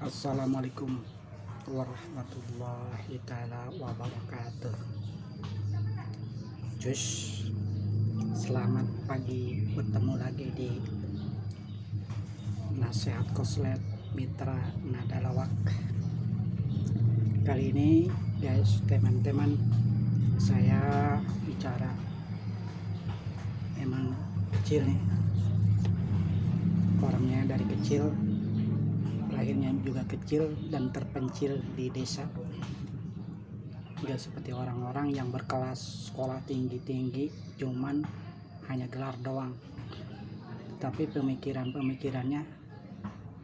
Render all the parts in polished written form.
Assalamualaikum warahmatullahi taala wabarakatuh. Cus, selamat pagi, bertemu lagi di Nasihat Koslet Mitra Nada Lawak. Kali ini guys, teman-teman, saya bicara emang kecil nih, orangnya dari kecil, lahirnya juga kecil dan terpencil di desa. Tidak seperti orang-orang yang berkelas sekolah tinggi-tinggi, cuman hanya gelar doang. Tapi pemikirannya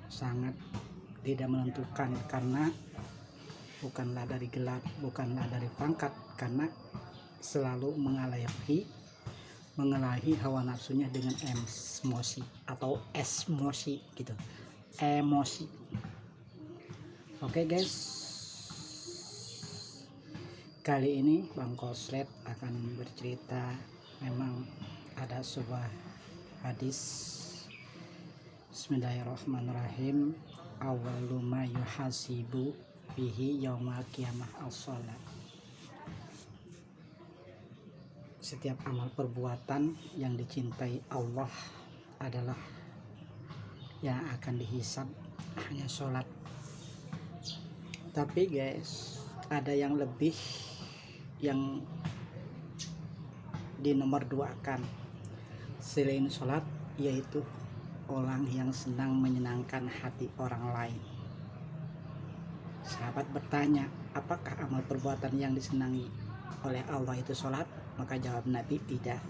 sangat tidak menentukan, karena bukanlah dari gelar, bukanlah dari pangkat, karena selalu mengelahi hawa nafsunya dengan emosi atau esmosi gitu. Emosi. Oke guys, kali ini Bang Koslet akan bercerita. Memang ada sebuah hadis. Bismillahirrahmanirrahim. Awwalu ma yuhasibu bihi yaumal qiyamah as-shalah. Setiap amal perbuatan yang dicintai Allah adalah yang akan dihisab hanya sholat. Tapi guys, ada yang lebih, yang di nomor 2-kan selain sholat, yaitu orang yang senang menyenangkan hati orang lain. Sahabat bertanya, apakah amal perbuatan yang disenangi oleh Allah itu sholat? Maka jawab Nabi, tidak.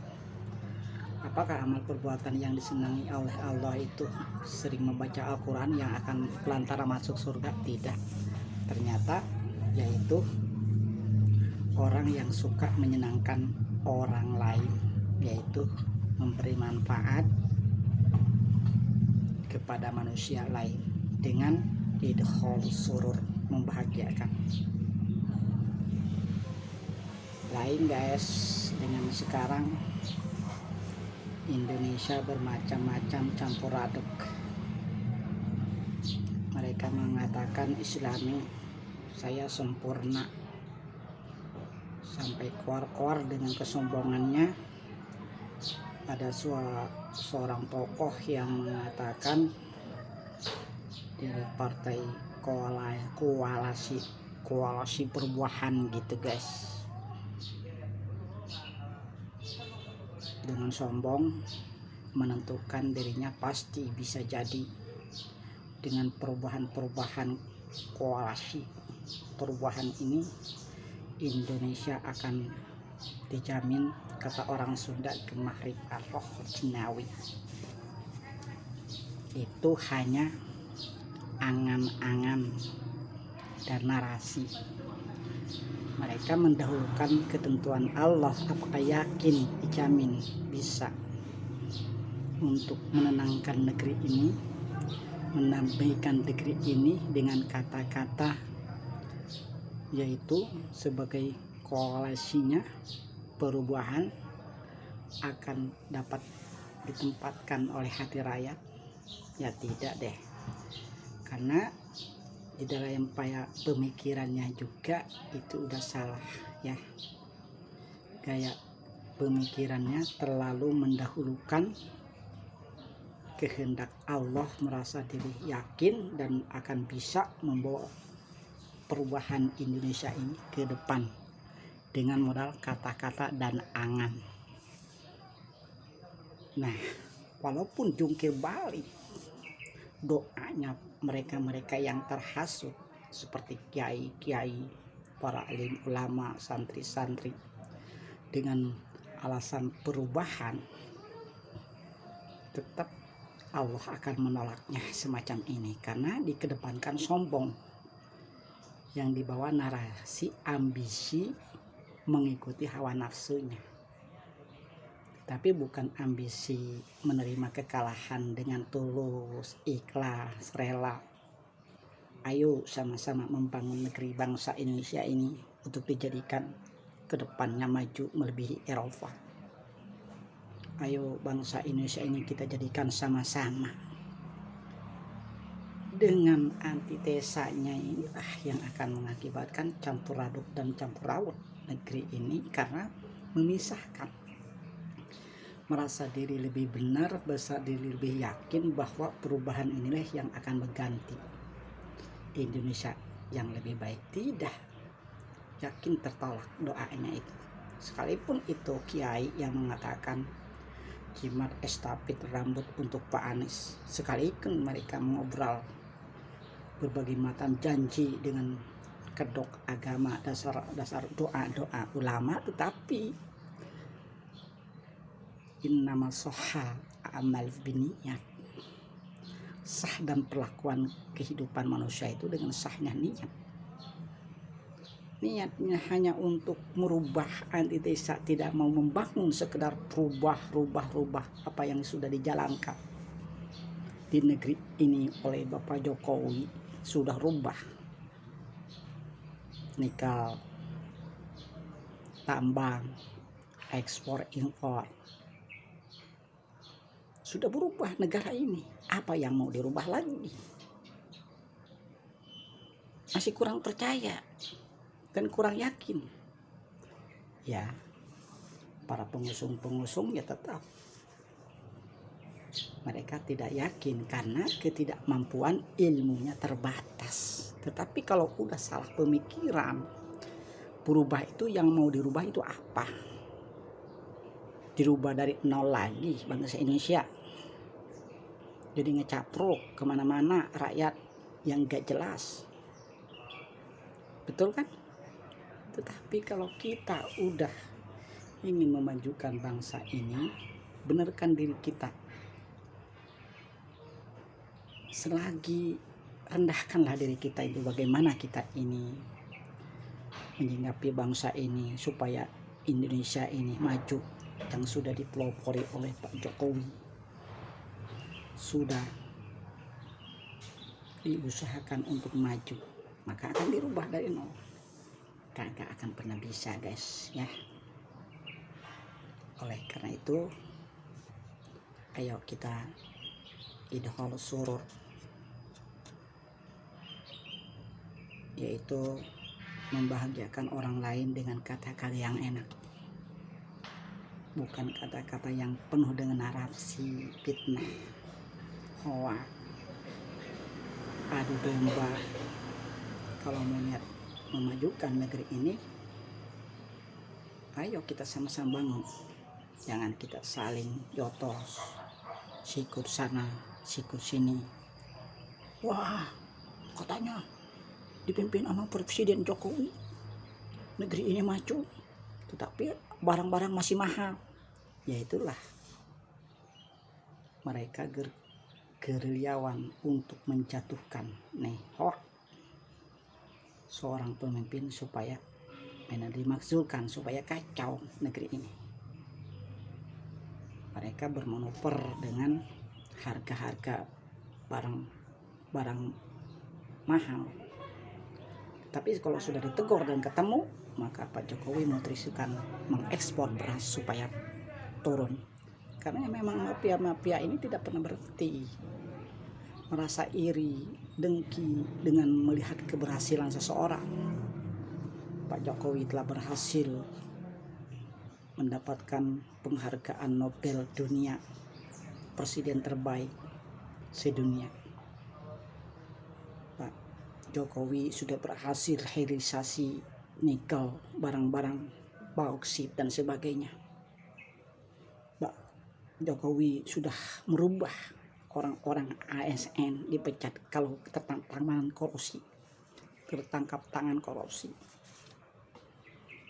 Apakah amal perbuatan yang disenangi oleh Allah itu sering membaca Al-Quran yang akan pelantara masuk surga? Tidak. Ternyata yaitu orang yang suka menyenangkan orang lain, yaitu memberi manfaat kepada manusia lain dengan idkhol surur, membahagiakan. Lain guys dengan sekarang Indonesia bermacam-macam campur aduk. Mereka mengatakan Islami, saya sempurna, sampai keluar dengan kesombongannya. Ada seorang tokoh yang mengatakan dari partai koalisi perubahan gitu guys. Dengan sombong menentukan dirinya pasti bisa jadi dengan perubahan koalisi perubahan ini Indonesia akan dijamin, kata orang Sunda, gemahrib arroh jinawi. Itu hanya angan-angan dan narasi. Mereka mendahulukan ketentuan Allah. Apakah yakin dijamin bisa untuk menenangkan negeri ini, menambahkan negeri ini dengan kata-kata, yaitu sebagai koalisinya perubahan akan dapat ditempatkan oleh hati rakyat? Ya tidak deh, karena di dalam pemikirannya juga itu udah salah ya. Gaya pemikirannya terlalu mendahulukan kehendak Allah, merasa diri yakin dan akan bisa membawa perubahan Indonesia ini ke depan dengan modal kata-kata dan angan. Nah, walaupun jungkir balik doanya mereka yang terhasut seperti kiai-kiai, para alim ulama, santri-santri, dengan alasan perubahan, tetap Allah akan menolaknya semacam ini, karena dikedepankan sombong yang dibawa narasi ambisi mengikuti hawa nafsunya. Tapi bukan ambisi menerima kekalahan dengan tulus, ikhlas, rela. Ayo sama-sama membangun negeri bangsa Indonesia ini untuk dijadikan ke depannya maju melebihi Eropa. Ayo bangsa Indonesia ini kita jadikan sama-sama dengan antitesanya inilah yang akan mengakibatkan campur aduk dan campur raut negeri ini, karena memisahkan, merasa diri lebih benar, besar diri lebih yakin bahwa perubahan inilah yang akan mengganti Indonesia yang lebih baik. Tidak, yakin tertolak doanya itu. Sekalipun itu kiai yang mengatakan jimat estafet rambut untuk Pak Anies, sekalipun mereka mengobrol berbagai macam janji dengan kedok agama, dasar doa ulama, tetapi innama soha amal biniyat, sah dan perlakuan kehidupan manusia itu dengan sahnya niat. Niatnya hanya untuk merubah antitesa, tidak mau membangun, sekedar rubah apa yang sudah dijalankan di negeri ini oleh Bapak Jokowi. Sudah rubah nikel, tambang, ekspor impor, sudah berubah negara ini. Apa yang mau dirubah lagi? Masih kurang percaya dan kurang yakin. Ya, para pengusung ya tetap mereka tidak yakin karena ketidakmampuan ilmunya terbatas. Tetapi kalau udah salah pemikiran, berubah itu, yang mau dirubah itu apa? Dirubah dari nol lagi bangsa Indonesia, jadi ngecapruk kemana-mana rakyat yang gak jelas, betul kan? Tetapi kalau kita udah ingin memajukan bangsa ini, benarkan diri kita, selagi rendahkanlah diri kita itu, bagaimana kita ini menyinggapi bangsa ini supaya Indonesia ini maju, yang sudah dipelopori oleh Pak Jokowi, sudah diusahakan untuk maju, maka akan dirubah dari nol. Kagak akan pernah bisa, guys, ya. Oleh karena itu, ayo kita idhol surur, yaitu membahagiakan orang lain dengan kata-kata yang enak, bukan kata-kata yang penuh dengan narasi fitnah, hoak, adu domba. Kalau mau niat memajukan negeri ini, ayo kita sama-sama bangun. Jangan kita saling jotos, sikut sana, sikut sini. Wah, katanya dipimpin sama Presiden Jokowi, negeri ini maju, tetapi barang-barang masih mahal. Ya itulah, mereka gerilyawan untuk menjatuhkan hoak seorang pemimpin supaya dimaksudkan supaya kacau negeri ini. Mereka bermanuver dengan harga-harga barang mahal. Tapi kalau sudah ditegur dan ketemu, maka Pak Jokowi memutuskan mengekspor beras supaya turun. Karena memang mafia ini tidak pernah berhenti, merasa iri, dengki dengan melihat keberhasilan seseorang. Pak Jokowi telah berhasil mendapatkan penghargaan Nobel dunia, presiden terbaik sedunia. Pak Jokowi sudah berhasil hilirisasi nikel, barang-barang bauksit dan sebagainya. Pak Jokowi sudah merubah orang-orang ASN dipecat kalau tertangkap tangan korupsi.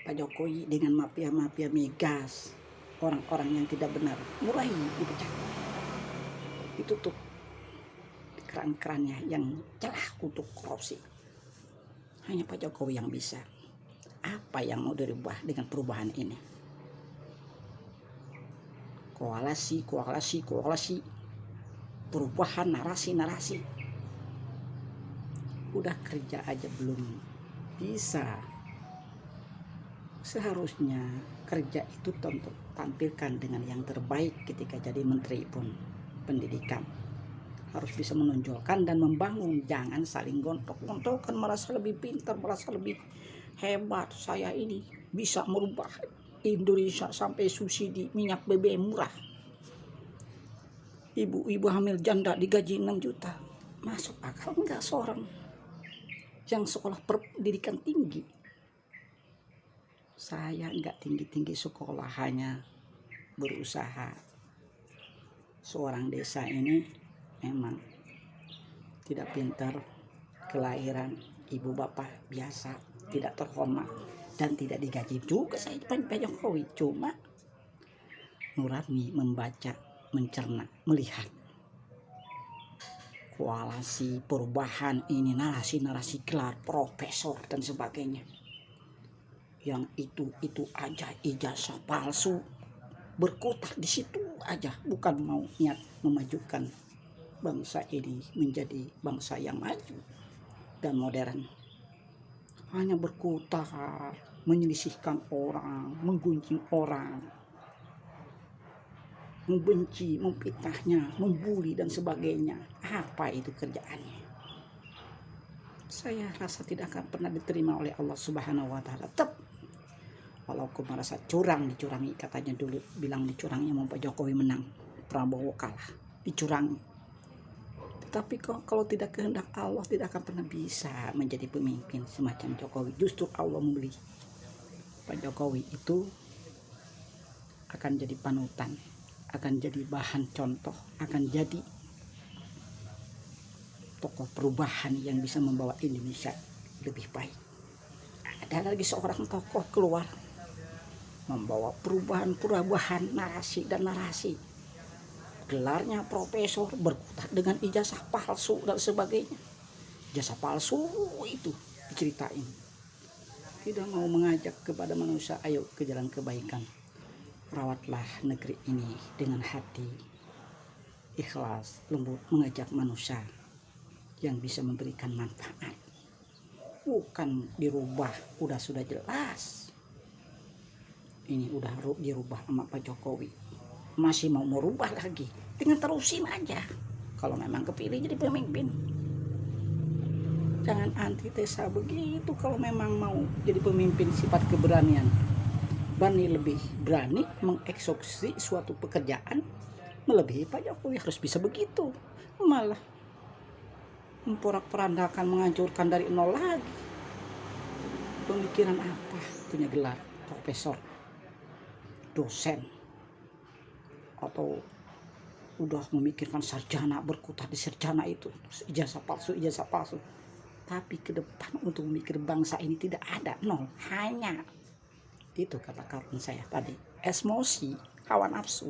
Pak Jokowi dengan mafia migas, orang-orang yang tidak benar mulai dipecat, ditutup keran-kerannya yang celah untuk korupsi. Hanya Pak Jokowi yang bisa. Apa yang mau dirubah dengan perubahan ini? Koalisi, perubahan narasi. Udah kerja aja belum bisa. Seharusnya kerja itu tampilkan dengan yang terbaik ketika jadi menteri pun pendidikan. harus bisa menonjolkan dan membangun, jangan saling gontok-gontokan, merasa lebih pintar, merasa lebih hebat. Saya ini bisa merubah Indonesia sampai subsidi minyak BBM murah, ibu-ibu hamil janda digaji 6 juta. Masuk akal enggak seorang yang sekolah pendidikan tinggi? Saya enggak tinggi-tinggi sekolah, hanya berusaha. Seorang desa ini memang tidak pintar, kelahiran ibu bapak biasa, tidak terhormat dan tidak digaji juga saya Pak Jokowi. Cuma nurani membaca, mencerna, melihat koalisi perubahan ini, narasi-narasi gelar profesor dan sebagainya, yang itu aja ijazah palsu, berkutat di situ aja, bukan mau niat memajukan bangsa ini menjadi bangsa yang maju dan modern. Hanya berkutat, menyelisihkan orang, menggunjing orang, membenci, memfitnahnya, membuli dan sebagainya. Apa itu kerjaannya? Saya rasa tidak akan pernah diterima oleh Allah Subhanahu wa taala. Tetap walaupun merasa dicurangi, katanya dulu bilang dicurangi, mau Pak Jokowi menang, Prabowo kalah, dicurangi. Tapi kalau tidak kehendak Allah, tidak akan pernah bisa menjadi pemimpin semacam Jokowi. Justru Allah membeli Pak Jokowi itu akan jadi panutan, akan jadi bahan contoh, akan jadi tokoh perubahan yang bisa membawa Indonesia lebih baik. Ada lagi seorang tokoh keluar membawa perubahan narasi dan narasi, gelarnya profesor, berkutat dengan ijazah palsu dan sebagainya. Ijazah palsu itu diceritain, tidak mau mengajak kepada manusia, ayo ke jalan kebaikan. Rawatlah negeri ini dengan hati ikhlas, lembut, mengajak manusia yang bisa memberikan manfaat, bukan dirubah. Sudah jelas ini udah dirubah sama Pak Jokowi, masih mau merubah lagi, tinggal terusin aja. Kalau memang kepilih jadi pemimpin, jangan antitesa begitu. Kalau memang mau jadi pemimpin, sifat keberanian, lebih berani mengeksekusi suatu pekerjaan, melebihi Pak Jokowi. Harus bisa begitu. Malah memporak-porandakan, menghancurkan dari nol lagi. Pemikiran apa? Punya gelar profesor, dosen, atau udah memikirkan sarjana, berkutat di sarjana itu, ijazah palsu. Tapi ke depan untuk memikir bangsa ini tidak ada, nol. Hanya itu kata-kata saya tadi, emosi, hawa nafsu.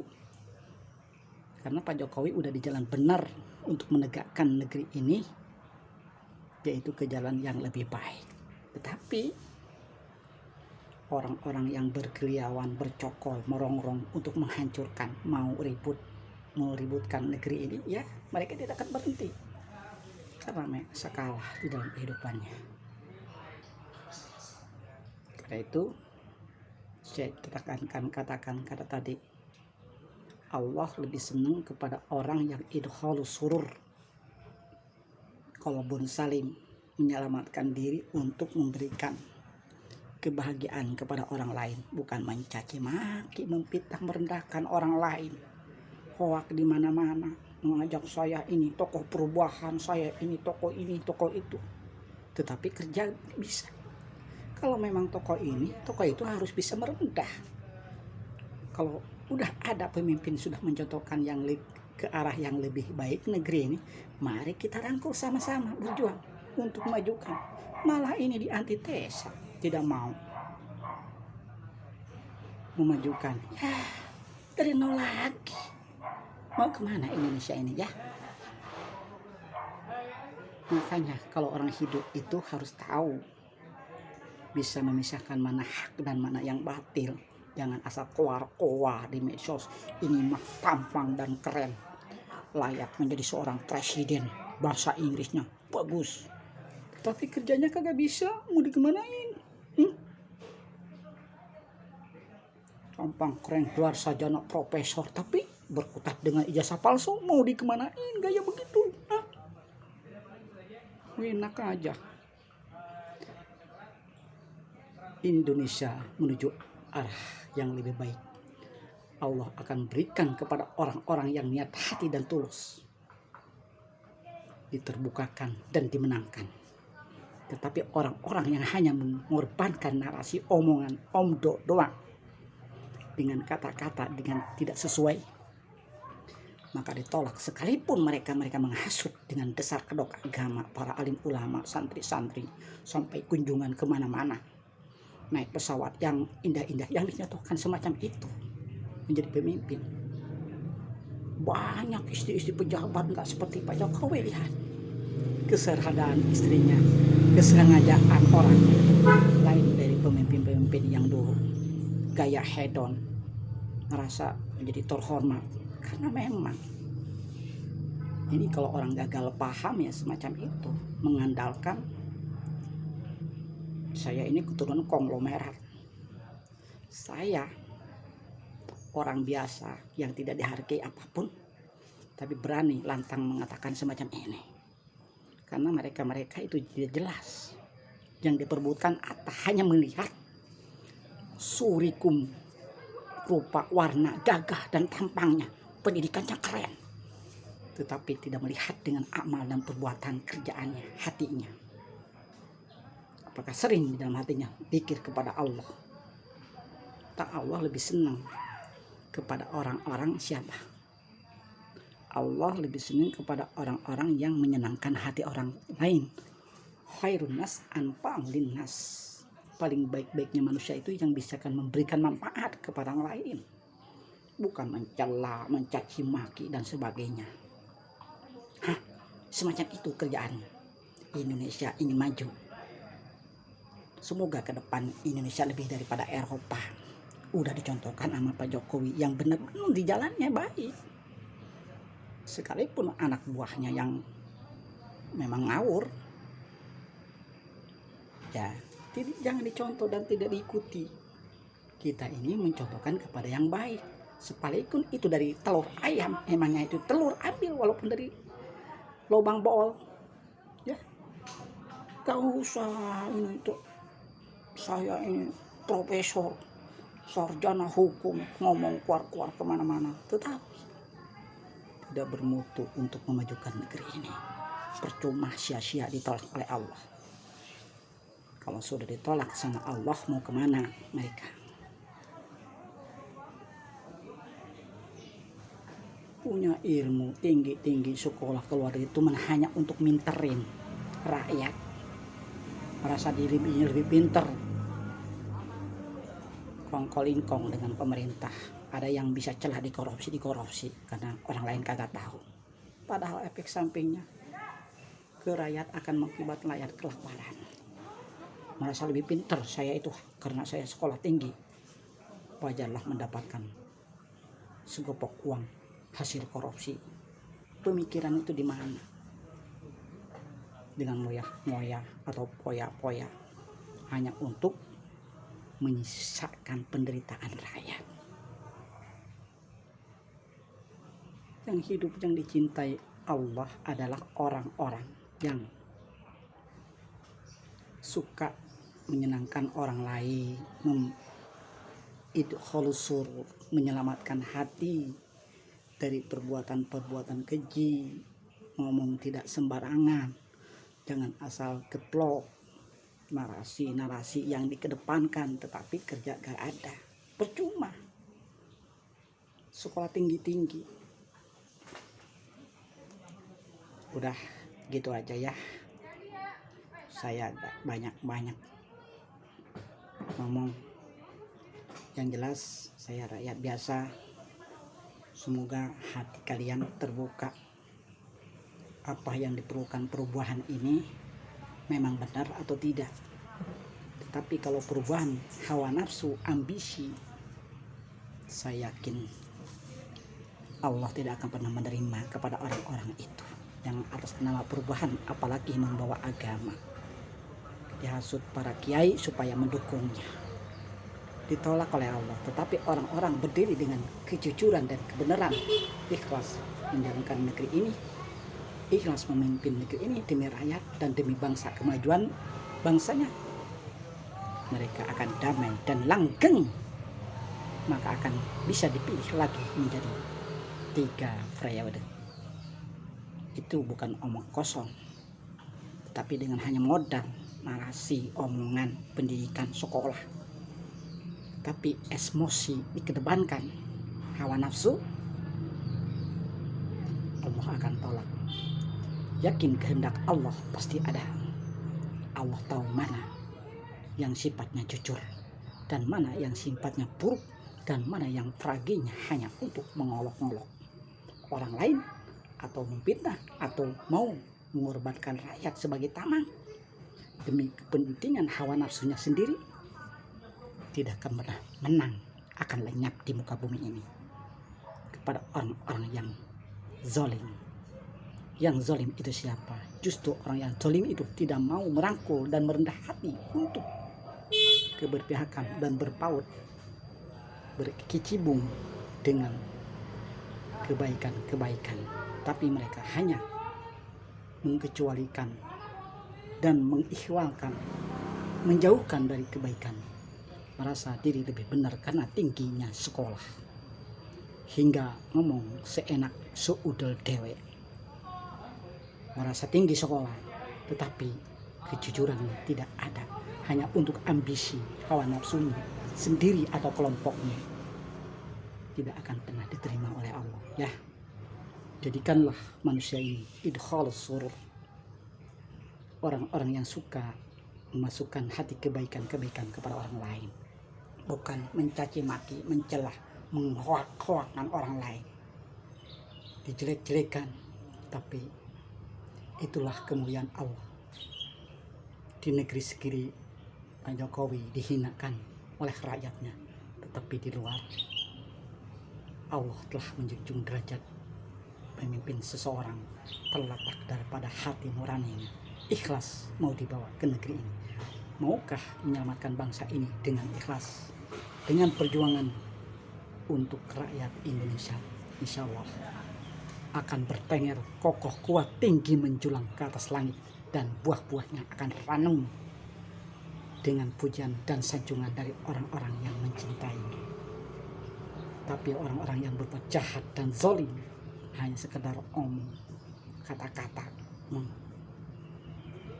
Karena Pak Jokowi udah di jalan benar untuk menegakkan negeri ini, yaitu ke jalan yang lebih baik. Tetapi orang-orang yang berkeliawan, bercokol, merongrong untuk menghancurkan, mau ributkan negeri ini, ya mereka tidak akan berhenti karena mereka kalah di dalam kehidupannya. Karena itu saya katakan kata tadi, Allah lebih senang kepada orang yang idkhalus surur, qalbun salim, menyelamatkan diri untuk memberikan kebahagiaan kepada orang lain, bukan mencaci maki, memfitnah, merendahkan orang lain, hoak di mana-mana, mengajak saya ini tokoh perubahan, saya ini tokoh itu. Tetapi kerja bisa. Kalau memang tokoh itu harus bisa merendah. Kalau udah ada pemimpin sudah mencontohkan yang ke arah yang lebih baik negeri ini, mari kita rangkul sama-sama berjuang untuk memajukan. Malah ini di antitesa, tidak mau memajukan. Ya, dari nol lagi. Mau kemana Indonesia ini ya? Makanya kalau orang hidup itu harus tahu, bisa memisahkan mana hak dan mana yang batil. Jangan asal keluar di medsos, ini mah tampang dan keren, layak menjadi seorang presiden, bahasa Inggrisnya bagus, tapi kerjanya kagak bisa, mau dikemanain? Tampang keren, gelar sarjana profesor, tapi berkutat dengan ijazah palsu, mau dikemanain gaya begitu? Enak aja. Indonesia menuju arah yang lebih baik. Allah akan berikan kepada orang-orang yang niat hati dan tulus, diterbukakan dan dimenangkan. Tetapi orang-orang yang hanya mengorbankan narasi omongan omdo doang, dengan kata-kata dengan tidak sesuai, maka ditolak. Sekalipun mereka menghasut dengan dasar kedok agama, para alim ulama, santri-santri, sampai kunjungan kemana-mana, naik pesawat yang indah-indah, yang dinyatakan semacam itu menjadi pemimpin. Banyak istri-istri pejabat nggak seperti Pak Jokowi. Lihat kesederhanaan istrinya, kesengajaan orang lain dari pemimpin-pemimpin yang dulu gaya hedon, merasa menjadi terhormat. Karena memang ini kalau orang gagal paham ya semacam itu, mengandalkan saya ini keturunan konglomerat, saya orang biasa yang tidak dihargai apapun, tapi berani lantang mengatakan semacam ini. Karena mereka itu tidak jelas. Yang diperbutkan hanya melihat surikum, rupa, warna, gagah, dan tampangnya, pendidikannya keren, tetapi tidak melihat dengan amal dan perbuatan kerjaannya, hatinya. Apakah sering di dalam hatinya pikir kepada Allah? Tak, Allah lebih senang kepada orang-orang siapa? Allah lebih senang kepada orang-orang yang menyenangkan hati orang lain. Khairun nas anfa'u linnas. Paling baik-baiknya manusia itu yang bisa memberikan manfaat kepada orang lain, bukan mencela, mencaci maki dan sebagainya. Semacam itu kerjaannya. Indonesia ingin maju. Semoga ke depan Indonesia lebih daripada Eropa. Udah dicontohkan sama Pak Jokowi yang benar-benar di jalannya baik. Sekalipun anak buahnya yang memang ngawur, ya jangan dicontoh dan tidak diikuti. Kita ini mencontohkan kepada yang baik. Sekalipun itu dari telur ayam, emangnya itu telur, ambil walaupun dari lubang bol. Ya, gak usah ini itu. Saya ini profesor, sarjana hukum, ngomong keluar-keluar kemana-mana, tetapi tidak bermutu untuk memajukan negeri ini. Percuma, sia-sia ditolak oleh Allah. Kalau sudah ditolak sama Allah, mau kemana mereka? Punya ilmu tinggi-tinggi, sekolah keluar itu hanya untuk minterin rakyat, merasa dirinya lebih pinter, kongkolingkong dengan pemerintah. Ada yang bisa celah dikorupsi karena orang lain kagak tahu. Padahal efek sampingnya ke rakyat akan mengakibat rakyat kelaparan. Merasa lebih pintar saya itu karena saya sekolah tinggi, wajarlah mendapatkan segopok uang hasil korupsi. Pemikiran itu di mana? Dengan moya atau poya-poya hanya untuk menyisakan penderitaan rakyat. Yang hidup yang dicintai Allah adalah orang-orang yang suka menyenangkan orang lain, idkhalus surur, menyelamatkan hati dari perbuatan-perbuatan keji, ngomong tidak sembarangan, jangan asal geplok, narasi-narasi yang dikedepankan tetapi kerja gak ada, percuma. Sekolah tinggi-tinggi. Udah gitu aja ya. Saya gak banyak-banyak ngomong. Yang jelas saya rakyat biasa. Semoga hati kalian terbuka. Apa yang diperlukan perubahan ini memang benar atau tidak. Tetapi kalau perubahan hawa nafsu, ambisi, saya yakin Allah tidak akan pernah menerima kepada orang-orang itu yang atas nama perubahan, apalagi membawa agama. Dihasut para kiai supaya mendukungnya, ditolak oleh Allah. Tetapi orang-orang berdiri dengan kejujuran dan kebenaran, ikhlas menjalankan negeri ini, ikhlas memimpin negeri ini demi rakyat dan demi bangsa, kemajuan bangsanya, mereka akan damai dan langgeng, maka akan bisa dipilih lagi menjadi 3 periode. Itu bukan omong kosong, tetapi dengan hanya modal narasi, omongan, pendidikan, sekolah, tapi emosi dikedepankan, hawa nafsu, Allah akan tolak. Yakin kehendak Allah pasti ada. Allah tahu mana yang sifatnya jujur dan mana yang sifatnya buruk dan mana yang strateginya hanya untuk mengolok-olok orang lain atau memfitnah atau mau mengorbankan rakyat sebagai tamang demi kepentingan hawa nafsunya sendiri, tidak akan pernah menang, akan lenyap di muka bumi ini kepada orang-orang yang zalim. Yang zalim itu siapa? Justru orang yang zalim itu tidak mau merangkul dan merendah hati untuk keberpihakan dan berpaut, berkecimpung dengan kebaikan-kebaikan, tapi mereka hanya mengecualikan dan mengikhwalkan, menjauhkan dari kebaikan, merasa diri lebih benar karena tingginya sekolah, hingga ngomong seenak seudel dewe, merasa tinggi sekolah tetapi kejujurannya tidak ada, hanya untuk ambisi hawa nafsunya sendiri atau kelompoknya, tidak akan pernah diterima oleh Allah. Ya, jadikanlah manusia ini idkhalus surur, orang-orang yang suka memasukkan hati kebaikan-kebaikan kepada orang lain, bukan mencaci maki, mencelah, menghoak-hoakan orang lain, dijelek-jelekan. Tapi itulah kemuliaan Allah. Di negeri segiri Pak Jokowi dihinakan oleh rakyatnya, tetapi di luar Allah telah menjunjung derajat pemimpin seseorang terletak daripada hati nuraninya, ikhlas mau dibawa ke negeri ini. Maukah menyelamatkan bangsa ini dengan ikhlas, dengan perjuangan untuk rakyat Indonesia? Insya Allah akan bertengger kokoh kuat tinggi menjulang ke atas langit, dan buah-buahnya akan ranum dengan pujian dan sanjungan dari orang-orang yang mencintai. Tapi orang-orang yang berbuat jahat dan zalim hanya sekedar omong, kata-kata,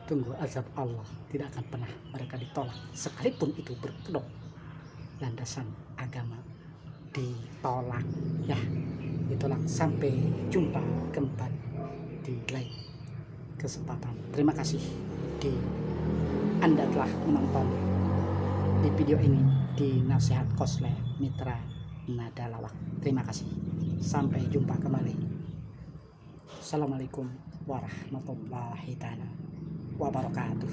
tunggu azab Allah, tidak akan pernah mereka ditolak, sekalipun itu berkedok landasan agama, ditolak. Ya, ditolak. Sampai jumpa kembali di lain kesempatan. Terima kasih Anda telah menonton di video ini di Nasihat Khosle Mitra Nada Lawak. Terima kasih. Sampai jumpa kembali. Assalamualaikum warahmatullahi wabarakatuh.